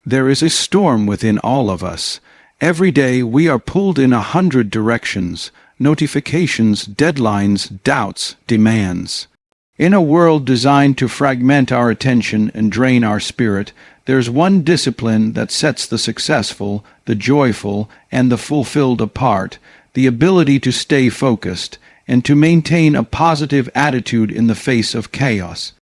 There is a storm within all of us. Every day we are pulled in 100 directions, notifications, deadlines, doubts, demands. In a world designed to fragment our attention and drain our spirit, there's one discipline that sets the successful, the joyful, and the fulfilled apart: the ability to stay focused and to maintain a positive attitude in the face of chaos.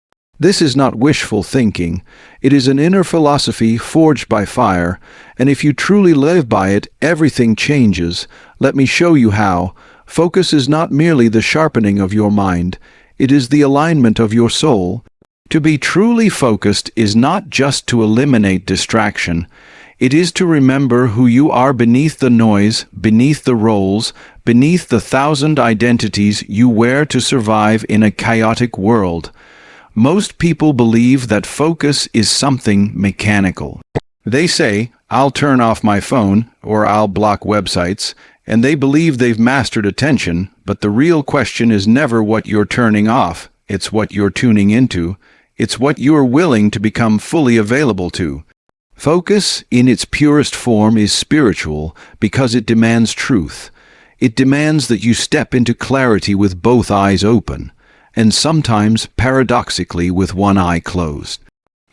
This is not wishful thinking. It is an inner philosophy forged by fire, and if you truly live by it, everything changes. Let me show you how. Focus is not merely the sharpening of your mind. It is the alignment of your soul. To be truly focused is not just to eliminate distraction. It is to remember who you are beneath the noise, beneath the roles, beneath the 1,000 identities you wear to survive in a chaotic world. Most people believe that focus is something mechanical. They say, "I'll turn off my phone," or "I'll block websites," and they believe they've mastered attention, but the real question is never what you're turning off. It's what you're tuning into. It's what you're willing to become fully available to. Focus, in its purest form, is spiritual because it demands truth. It demands that you step into clarity with both eyes open, and sometimes, paradoxically, with one eye closed.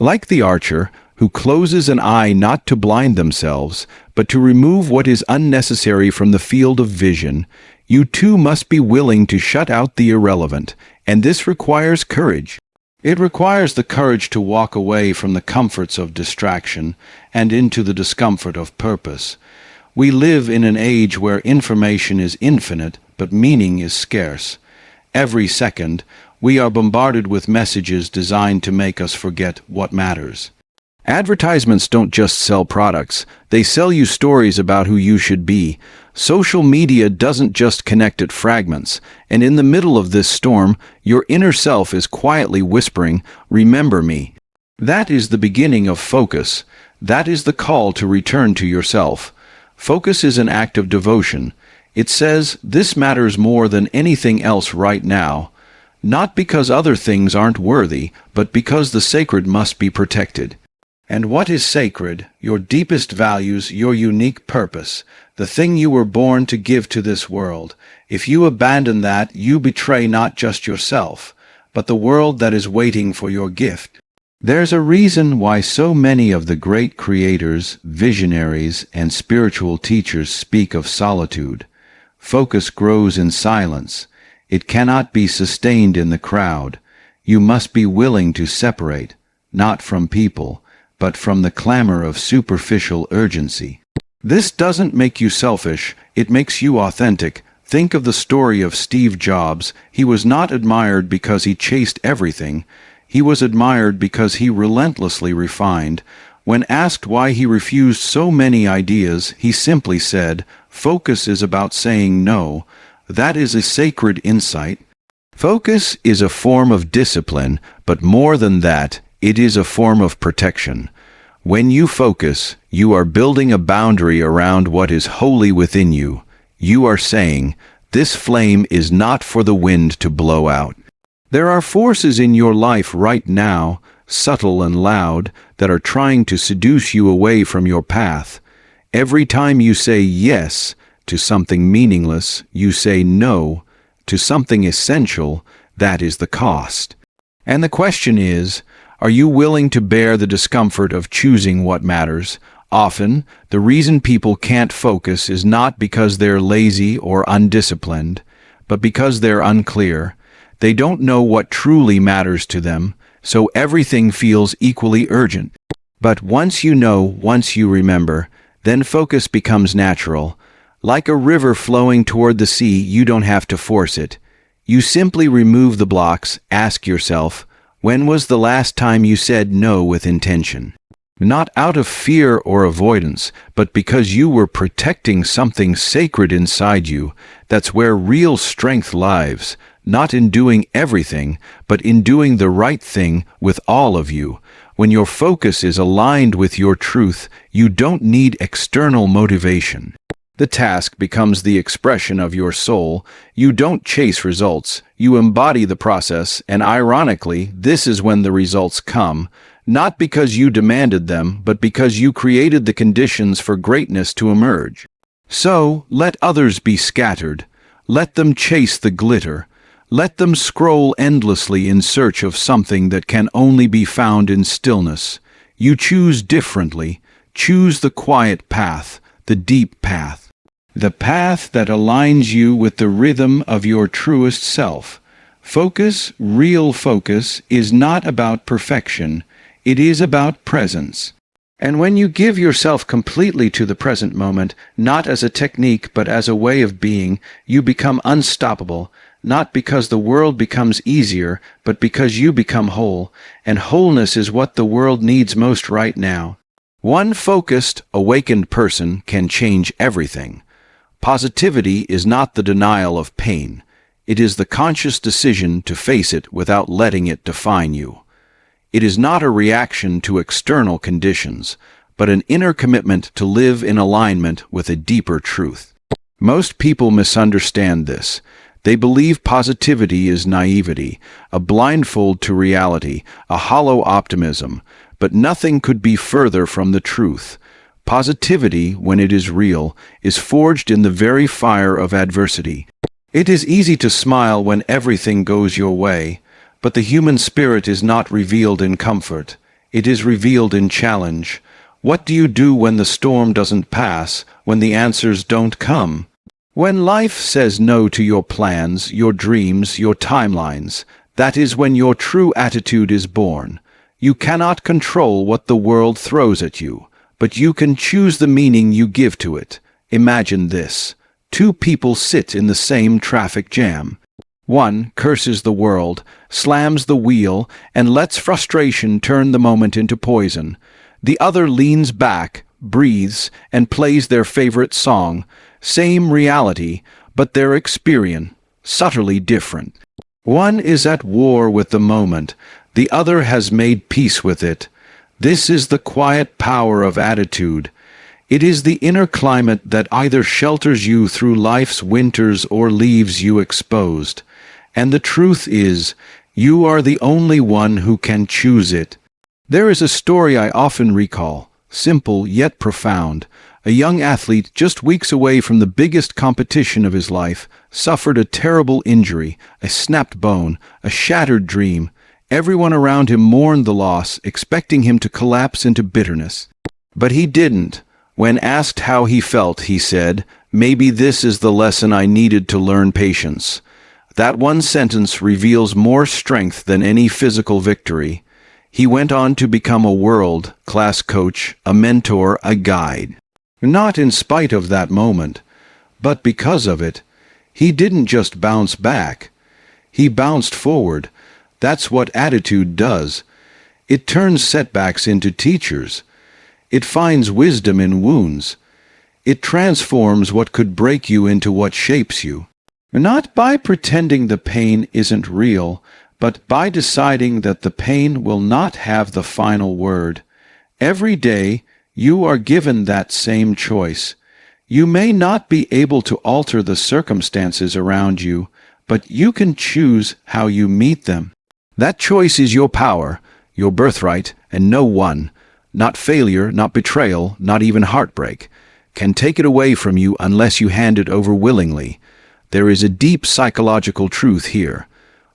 Like the archer, who closes an eye not to blind themselves, but to remove what is unnecessary from the field of vision, you too must be willing to shut out the irrelevant, and this requires courage. It requires the courage to walk away from the comforts of distraction and into the discomfort of purpose. We live in an age where information is infinite, but meaning is scarce. Every second, we are bombarded with messages designed to make us forget what matters. Advertisements don't just sell products, they sell you stories about who you should be. Social media doesn't just connect at fragments, and in the middle of this storm, your inner self is quietly whispering, "Remember me." That is the beginning of focus. That is the call to return to yourself. Focus is an act of devotion. It says, "This matters more than anything else right now," not because other things aren't worthy, but because the sacred must be protected. And what is sacred? Your deepest values, your unique purpose, the thing you were born to give to this world. If you abandon that, you betray not just yourself, but the world that is waiting for your gift. There's a reason why so many of the great creators, visionaries, and spiritual teachers speak of solitude. Focus grows in silence. It cannot be sustained in the crowd. You must be willing to separate, not from people, but from the clamor of superficial urgency. This doesn't make you selfish, it makes you authentic. Think of the story of Steve Jobs. He was not admired because he chased everything. He was admired because he relentlessly refined. When asked why he refused so many ideas, he simply said, "Focus is about saying no." That is a sacred insight. Focus is a form of discipline, but more than that, it is a form of protection. When you focus, you are building a boundary around what is holy within you. You are saying, "This flame is not for the wind to blow out." There are forces in your life right now, subtle and loud, that are trying to seduce you away from your path. Every time you say yes to something meaningless, you say no to something essential. That is the cost. And the question is, are you willing to bear the discomfort of choosing what matters? Often, the reason people can't focus is not because they're lazy or undisciplined, but because they're unclear. They don't know what truly matters to them, so everything feels equally urgent. But once you know, once you remember, then focus becomes natural. Like a river flowing toward the sea, you don't have to force it. You simply remove the blocks, ask yourself, when was the last time you said no with intention? Not out of fear or avoidance, but because you were protecting something sacred inside you. That's where real strength lies, not in doing everything, but in doing the right thing with all of you. When your focus is aligned with your truth, you don't need external motivation. The task becomes the expression of your soul. You don't chase results, you embody the process, and ironically, this is when the results come. not because you demanded them, but because you created the conditions for greatness to emerge. So, let others be scattered. Let them chase the glitter. Let them scroll endlessly in search of something that can only be found in stillness. You choose differently. Choose the quiet path, the deep path. The path that aligns you with the rhythm of your truest self. Focus, real focus, is not about perfection. It is about presence. And when you give yourself completely to the present moment, not as a technique but as a way of being, you become unstoppable, not because the world becomes easier, but because you become whole, and wholeness is what the world needs most right now. One focused, awakened person can change everything. Positivity is not the denial of pain. It is the conscious decision to face it without letting it define you. It is not a reaction to external conditions, but an inner commitment to live in alignment with a deeper truth. Most people misunderstand this. They believe positivity is naivety, a blindfold to reality, a hollow optimism, but nothing could be further from the truth. Positivity, when it is real, is forged in the very fire of adversity. It is easy to smile when everything goes your way, but the human spirit is not revealed in comfort. It is revealed in challenge. What do you do when the storm doesn't pass, when the answers don't come? When life says no to your plans, your dreams, your timelines, that is when your true attitude is born. You cannot control what the world throws at you, but you can choose the meaning you give to it. Imagine this. Two people sit in the same traffic jam. One curses the world, slams the wheel, and lets frustration turn the moment into poison. The other leans back, breathes, and plays their favorite song. Same reality, but their experience subtly different. One is at war with the moment. The other has made peace with it. This is the quiet power of attitude. It is the inner climate that either shelters you through life's winters or leaves you exposed. And the truth is, you are the only one who can choose it. There is a story I often recall, simple yet profound. A young athlete, just weeks away from the biggest competition of his life, suffered a terrible injury, a snapped bone, a shattered dream. Everyone around him mourned the loss, expecting him to collapse into bitterness. But he didn't. When asked how he felt, he said, "Maybe this is the lesson I needed to learn patience." That one sentence reveals more strength than any physical victory. He went on to become a world-class coach, a mentor, a guide. Not in spite of that moment, but because of it. He didn't just bounce back. He bounced forward. That's what attitude does. It turns setbacks into teachers. It finds wisdom in wounds. It transforms what could break you into what shapes you. Not by pretending the pain isn't real, but by deciding that the pain will not have the final word. Every day, you are given that same choice. You may not be able to alter the circumstances around you, but you can choose how you meet them. That choice is your power, your birthright, and no one, not failure, not betrayal, not even heartbreak, can take it away from you unless you hand it over willingly. There is a deep psychological truth here.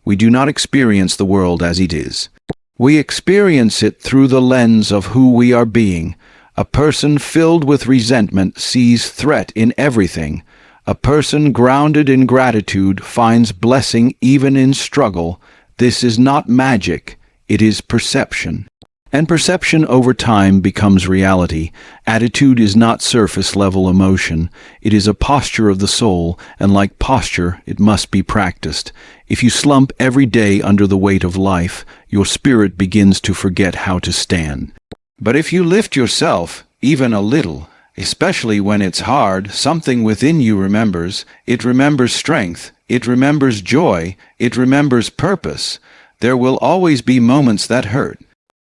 We do not experience the world as it is. We experience it through the lens of who we are being. A person filled with resentment sees threat in everything. A person grounded in gratitude finds blessing even in struggle. This is not magic, it is perception. And perception over time becomes reality. Attitude is not surface-level emotion. It is a posture of the soul, and like posture, it must be practiced. If you slump every day under the weight of life, your spirit begins to forget how to stand. But if you lift yourself, even a little, especially when it's hard, something within you remembers. It remembers strength. It remembers joy. It remembers purpose. There will always be moments that hurt.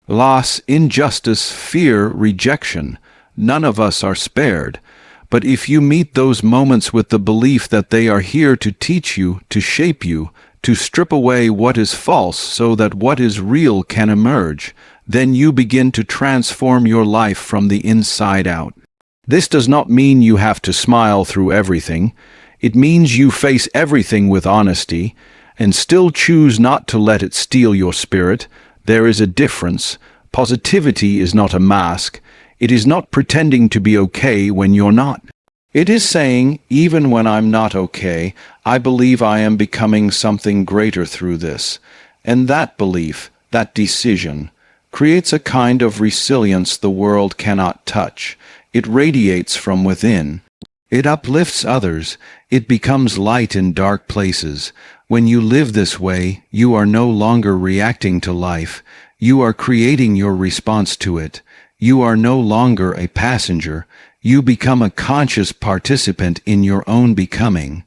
Loss, injustice, fear, rejection. None of us are spared. But if you meet those moments with the belief that they are here to teach you, to shape you, to strip away what is false so that what is real can emerge, then you begin to transform your life from the inside out. This does not mean you have to smile through everything. It means you face everything with honesty and still choose not to let it steal your spirit. There is a difference. Positivity is not a mask. It is not pretending to be okay when you're not. It is saying, even when I'm not okay, I believe I am becoming something greater through this. And that belief, that decision, creates a kind of resilience the world cannot touch. It radiates from within. It uplifts others. It becomes light in dark places. When you live this way, you are no longer reacting to life. You are creating your response to it. You are no longer a passenger. You become a conscious participant in your own becoming.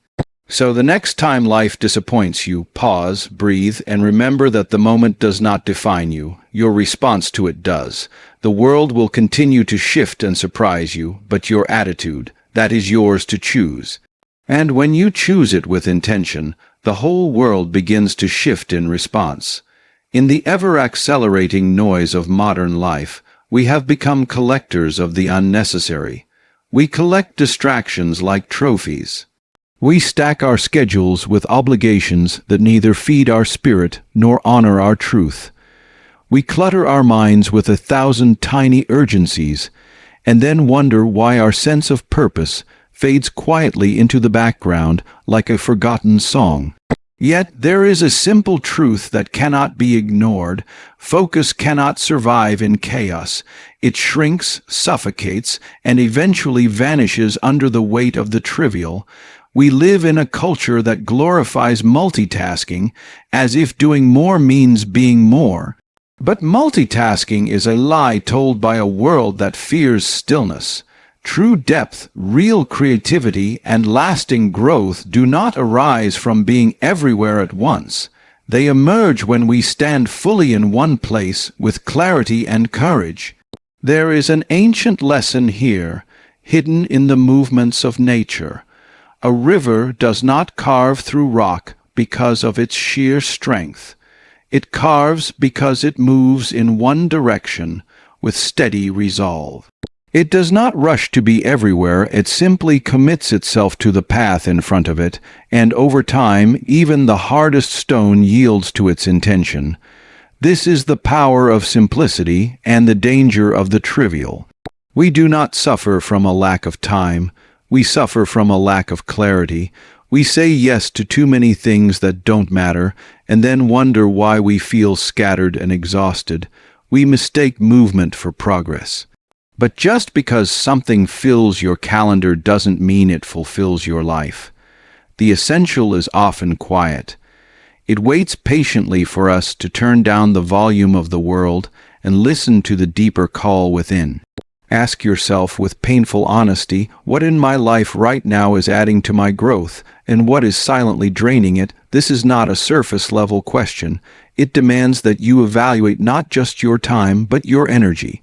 So the next time life disappoints you, pause, breathe, and remember that the moment does not define you. Your response to it does. The world will continue to shift and surprise you, but your attitude, that is yours to choose. And when you choose it with intention, the whole world begins to shift in response. In the ever-accelerating noise of modern life, we have become collectors of the unnecessary. We collect distractions like trophies. We stack our schedules with obligations that neither feed our spirit nor honor our truth. We clutter our minds with 1,000 tiny urgencies, and then wonder why our sense of purpose fades quietly into the background like a forgotten song. Yet there is a simple truth that cannot be ignored. Focus cannot survive in chaos. It shrinks, suffocates, and eventually vanishes under the weight of the trivial. We live in a culture that glorifies multitasking as if doing more means being more. But multitasking is a lie told by a world that fears stillness. True depth, real creativity, and lasting growth do not arise from being everywhere at once. They emerge when we stand fully in one place with clarity and courage. There is an ancient lesson here, hidden in the movements of nature. A river does not carve through rock because of its sheer strength. It carves because it moves in one direction with steady resolve. It does not rush to be everywhere, it simply commits itself to the path in front of it, and over time, even the hardest stone yields to its intention. This is the power of simplicity and the danger of the trivial. We do not suffer from a lack of time. We suffer from a lack of clarity. We say yes to too many things that don't matter, and then wonder why we feel scattered and exhausted. We mistake movement for progress. But just because something fills your calendar doesn't mean it fulfills your life. The essential is often quiet. It waits patiently for us to turn down the volume of the world and listen to the deeper call within. Ask yourself with painful honesty, what in my life right now is adding to my growth, and what is silently draining it? This is not a surface-level question. It demands that you evaluate not just your time, but your energy.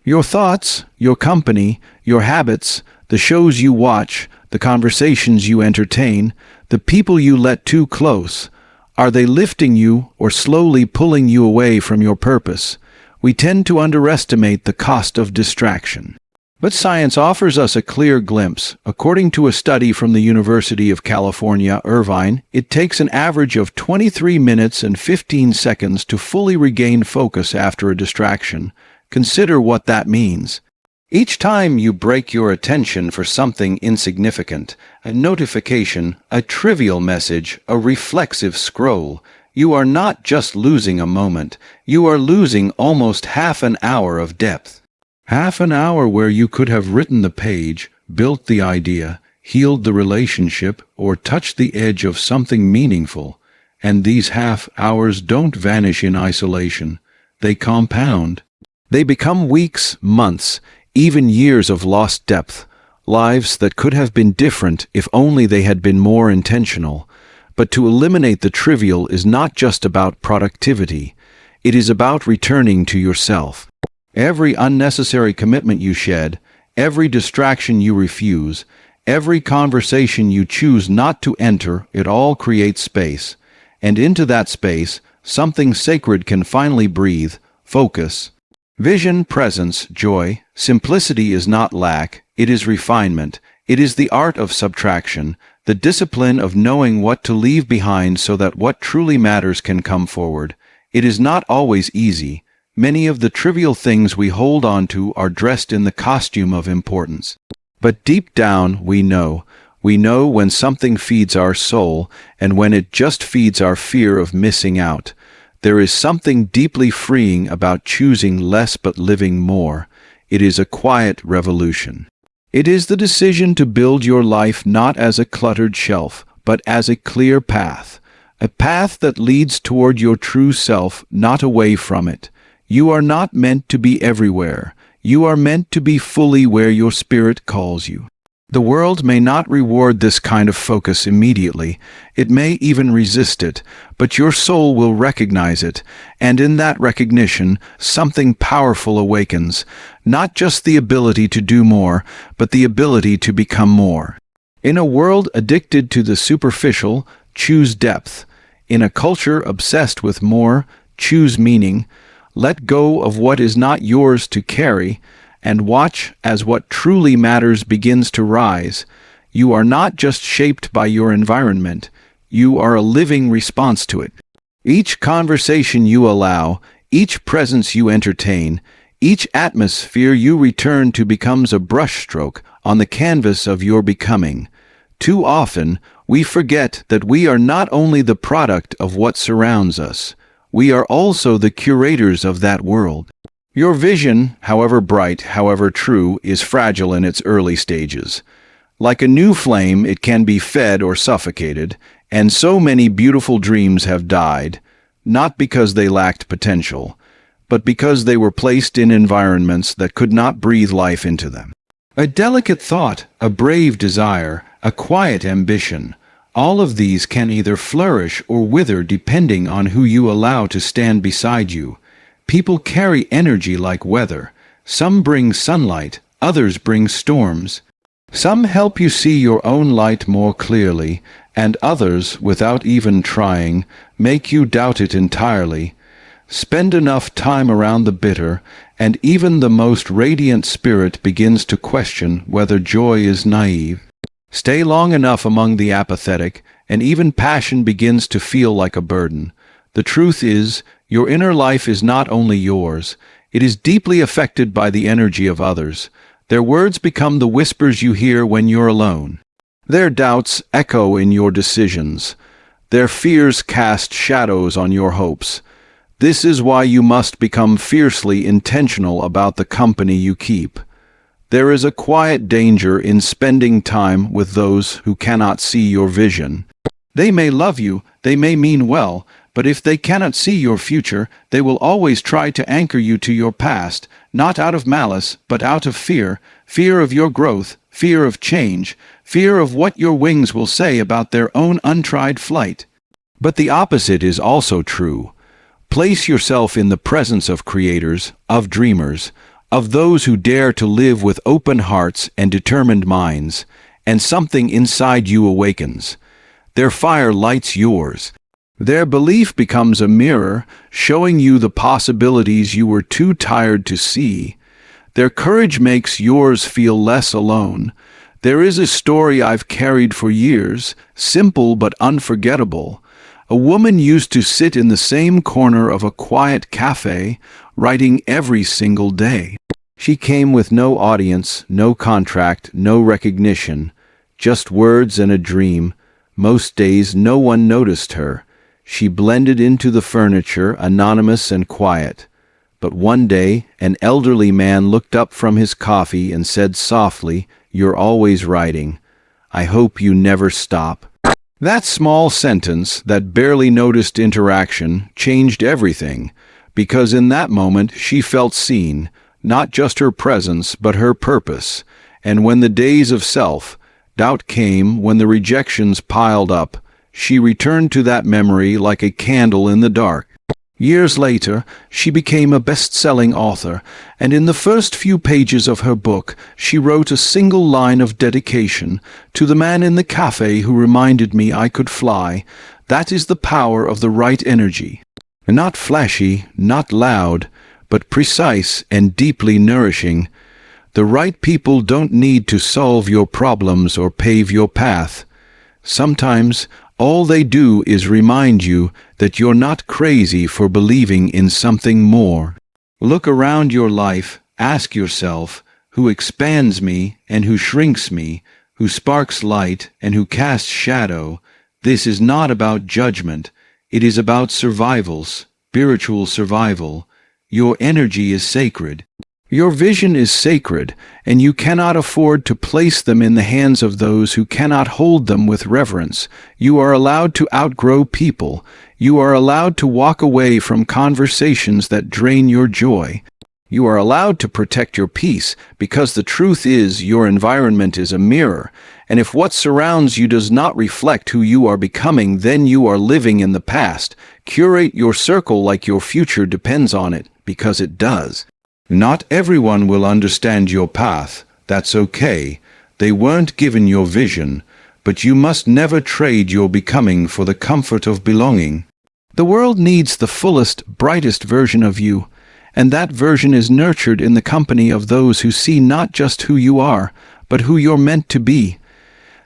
Your thoughts, your company, your habits, the shows you watch, the conversations you entertain, the people you let too close. Are they lifting you or slowly pulling you away from your purpose? We tend to underestimate the cost of distraction. But science offers us a clear glimpse. According to a study from the University of California, Irvine, it takes an average of 23 minutes and 15 seconds to fully regain focus after a distraction. Consider what that means. Each time you break your attention for something insignificant, a notification, a trivial message, a reflexive scroll, you are not just losing a moment, you are losing almost half an hour of depth. Half an hour where you could have written the page, built the idea, healed the relationship, or touched the edge of something meaningful. And these half hours don't vanish in isolation. They compound. They become weeks, months, even years of lost depth, lives that could have been different if only they had been more intentional. But to eliminate the trivial is not just about productivity. It is about returning to yourself. Every unnecessary commitment you shed, every distraction you refuse, every conversation you choose not to enter, it all creates space. And into that space, something sacred can finally breathe, focus. Vision, presence, joy, simplicity is not lack, it is refinement. It is the art of subtraction, the discipline of knowing what to leave behind so that what truly matters can come forward. It is not always easy. Many of the trivial things we hold on to are dressed in the costume of importance. But deep down, we know. We know when something feeds our soul and when it just feeds our fear of missing out. There is something deeply freeing about choosing less but living more. It is a quiet revolution. It is the decision to build your life not as a cluttered shelf, but as a clear path. A path that leads toward your true self, not away from it. You are not meant to be everywhere. You are meant to be fully where your spirit calls you. The world may not reward this kind of focus immediately. It may even resist it, but your soul will recognize it, and in that recognition, something powerful awakens. Not just the ability to do more, but the ability to become more. In a world addicted to the superficial, choose depth. In a culture obsessed with more, choose meaning. Let go of what is not yours to carry, and watch as what truly matters begins to rise. You are not just shaped by your environment, you are a living response to it. Each conversation you allow, each presence you entertain, each atmosphere you return to becomes a brushstroke on the canvas of your becoming. Too often, we forget that we are not only the product of what surrounds us, we are also the curators of that world. Your vision, however bright, however true, is fragile in its early stages. Like a new flame, it can be fed or suffocated, and so many beautiful dreams have died, not because they lacked potential, but because they were placed in environments that could not breathe life into them. A delicate thought, a brave desire, a quiet ambition, all of these can either flourish or wither depending on who you allow to stand beside you. People carry energy like weather. Some bring sunlight, others bring storms. Some help you see your own light more clearly, and others, without even trying, make you doubt it entirely. Spend enough time around the bitter, and even the most radiant spirit begins to question whether joy is naive. Stay long enough among the apathetic, and even passion begins to feel like a burden. The truth is, your inner life is not only yours, it is deeply affected by the energy of others. Their words become the whispers you hear when you're alone. Their doubts echo in your decisions. Their fears cast shadows on your hopes. This is why you must become fiercely intentional about the company you keep. There is a quiet danger in spending time with those who cannot see your vision. They may love you, they may mean well, but if they cannot see your future, they will always try to anchor you to your past, not out of malice, but out of fear, fear of your growth, fear of change, fear of what your wings will say about their own untried flight. But the opposite is also true. Place yourself in the presence of creators, of dreamers, of those who dare to live with open hearts and determined minds, and something inside you awakens. Their fire lights yours. Their belief becomes a mirror, showing you the possibilities you were too tired to see. Their courage makes yours feel less alone. There is a story I've carried for years, simple but unforgettable. A woman used to sit in the same corner of a quiet cafe, writing every single day. She came with no audience, no contract, no recognition, just words and a dream. Most days no one noticed her. She blended into the furniture, anonymous and quiet. But one day, an elderly man looked up from his coffee and said softly, "You're always writing. I hope you never stop." That small sentence, that barely noticed interaction, changed everything, because in that moment she felt seen, not just her presence, but her purpose. And when the days of self-doubt came, when the rejections piled up, she returned to that memory like a candle in the dark. Years later, she became a best-selling author, and in the first few pages of her book, she wrote a single line of dedication to the man in the cafe who reminded me I could fly. That is the power of the right energy. Not flashy, not loud, but precise and deeply nourishing. The right people don't need to solve your problems or pave your path. Sometimes all they do is remind you that you're not crazy for believing in something more. Look around your life, ask yourself, who expands me and who shrinks me, who sparks light and who casts shadow. This is not about judgment. It is about spiritual survival. Your energy is sacred. Your vision is sacred, and you cannot afford to place them in the hands of those who cannot hold them with reverence. You are allowed to outgrow people. You are allowed to walk away from conversations that drain your joy. You are allowed to protect your peace, because the truth is your environment is a mirror, and if what surrounds you does not reflect who you are becoming, then you are living in the past. Curate your circle like your future depends on it, because it does. Not everyone will understand your path. That's okay. They weren't given your vision, but you must never trade your becoming for the comfort of belonging. The world needs the fullest, brightest version of you, and that version is nurtured in the company of those who see not just who you are, but who you're meant to be.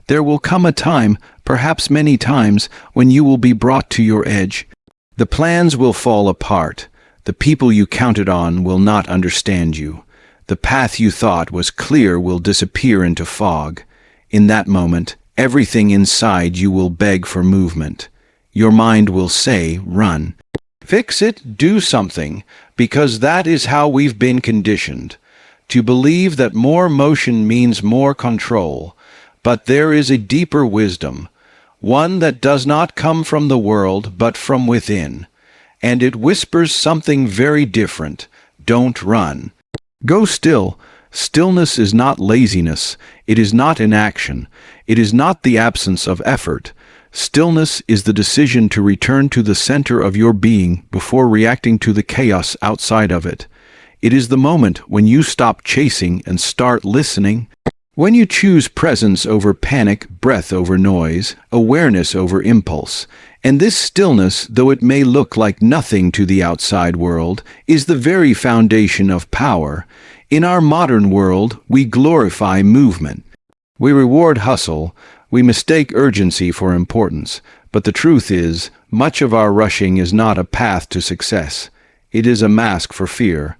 There will come a time, perhaps many times, when you will be brought to your edge. The plans will fall apart. The people you counted on will not understand you. The path you thought was clear will disappear into fog. In that moment, everything inside you will beg for movement. Your mind will say, run. Fix it, do something, because that is how we've been conditioned. To believe that more motion means more control. But there is a deeper wisdom, one that does not come from the world but from within. And it whispers something very different. Don't run. Go still. Stillness is not laziness. It is not inaction. It is not the absence of effort. Stillness is the decision to return to the center of your being before reacting to the chaos outside of it. It is the moment when you stop chasing and start listening. When you choose presence over panic, breath over noise, awareness over impulse. And this stillness, though it may look like nothing to the outside world, is the very foundation of power. In our modern world, we glorify movement. We reward hustle. We mistake urgency for importance. But the truth is, much of our rushing is not a path to success. It is a mask for fear.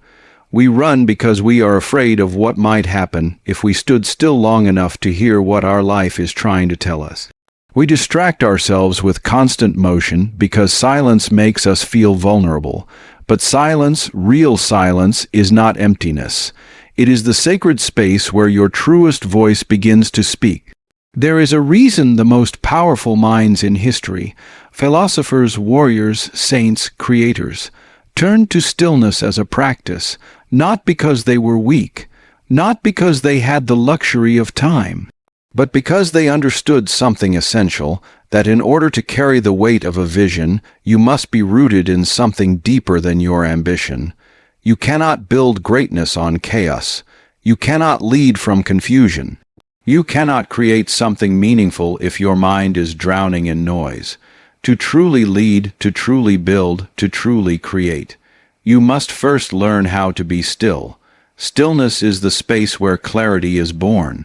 We run because we are afraid of what might happen if we stood still long enough to hear what our life is trying to tell us. We distract ourselves with constant motion because silence makes us feel vulnerable. But silence, real silence, is not emptiness. It is the sacred space where your truest voice begins to speak. There is a reason the most powerful minds in history, philosophers, warriors, saints, creators, turned to stillness as a practice, not because they were weak, not because they had the luxury of time, but because they understood something essential, that in order to carry the weight of a vision, you must be rooted in something deeper than your ambition. You cannot build greatness on chaos. You cannot lead from confusion. You cannot create something meaningful if your mind is drowning in noise. To truly lead, to truly build, to truly create, you must first learn how to be still. Stillness is the space where clarity is born.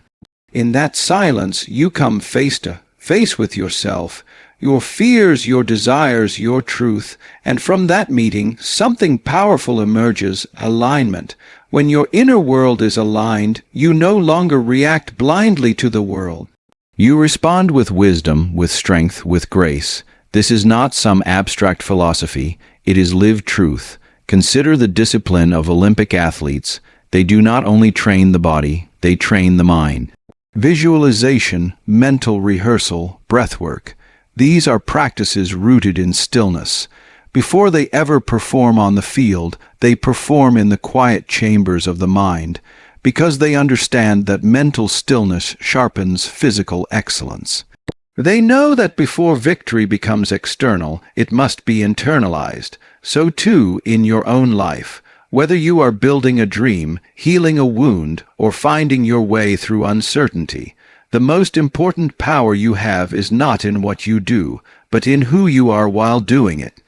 In that silence, you come face to face with yourself, your fears, your desires, your truth, and from that meeting, something powerful emerges, alignment. When your inner world is aligned, you no longer react blindly to the world. You respond with wisdom, with strength, with grace. This is not some abstract philosophy. It is lived truth. Consider the discipline of Olympic athletes. They do not only train the body, they train the mind. Visualization, mental rehearsal, breathwork. These are practices rooted in stillness. Before they ever perform on the field, they perform in the quiet chambers of the mind, because they understand that mental stillness sharpens physical excellence. They know that before victory becomes external, it must be internalized. So too in your own life, whether you are building a dream, healing a wound, or finding your way through uncertainty, the most important power you have is not in what you do, but in who you are while doing it.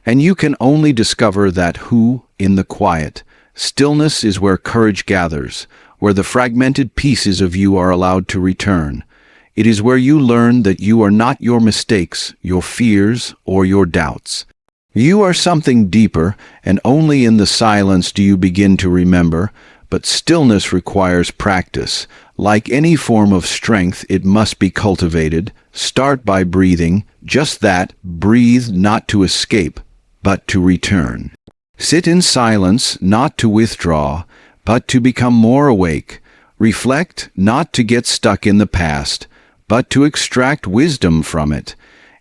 And you can only discover that who in the quiet. Stillness is where courage gathers, where the fragmented pieces of you are allowed to return. It is where you learn that you are not your mistakes, your fears, or your doubts. You are something deeper, and only in the silence do you begin to remember. But stillness requires practice. Like any form of strength, it must be cultivated. Start by breathing. Just that, breathe not to escape, but to return. Sit in silence, not to withdraw, but to become more awake. Reflect, not to get stuck in the past, but to extract wisdom from it.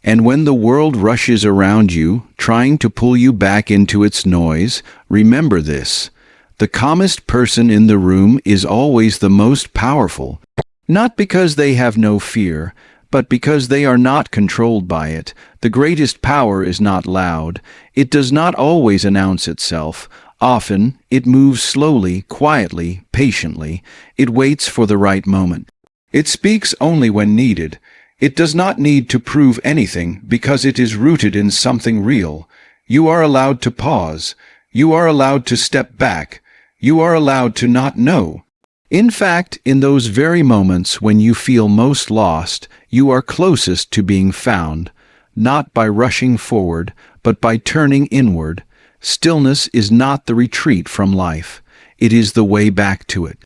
And when the world rushes around you, trying to pull you back into its noise, remember this. The calmest person in the room is always the most powerful, not because they have no fear, but because they are not controlled by it. The greatest power is not loud. It does not always announce itself. Often, it moves slowly, quietly, patiently. It waits for the right moment. It speaks only when needed. It does not need to prove anything because it is rooted in something real. You are allowed to pause. You are allowed to step back. You are allowed to not know. In fact, in those very moments when you feel most lost, you are closest to being found, not by rushing forward, but by turning inward. Stillness is not the retreat from life. It is the way back to it.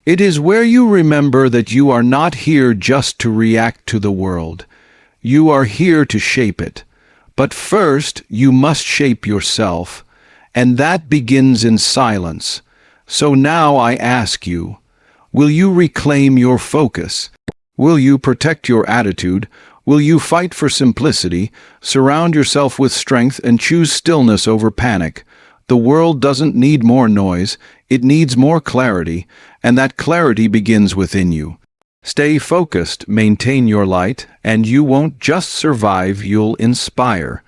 It is where you remember that you are not here just to react to the world. You are here to shape it. But first, you must shape yourself, and that begins in silence. So now I ask you, will you reclaim your focus? Will you protect your attitude? Will you fight for simplicity, surround yourself with strength, and choose stillness over panic? The world doesn't need more noise, it needs more clarity, and that clarity begins within you. Stay focused, maintain your light, and you won't just survive, you'll inspire.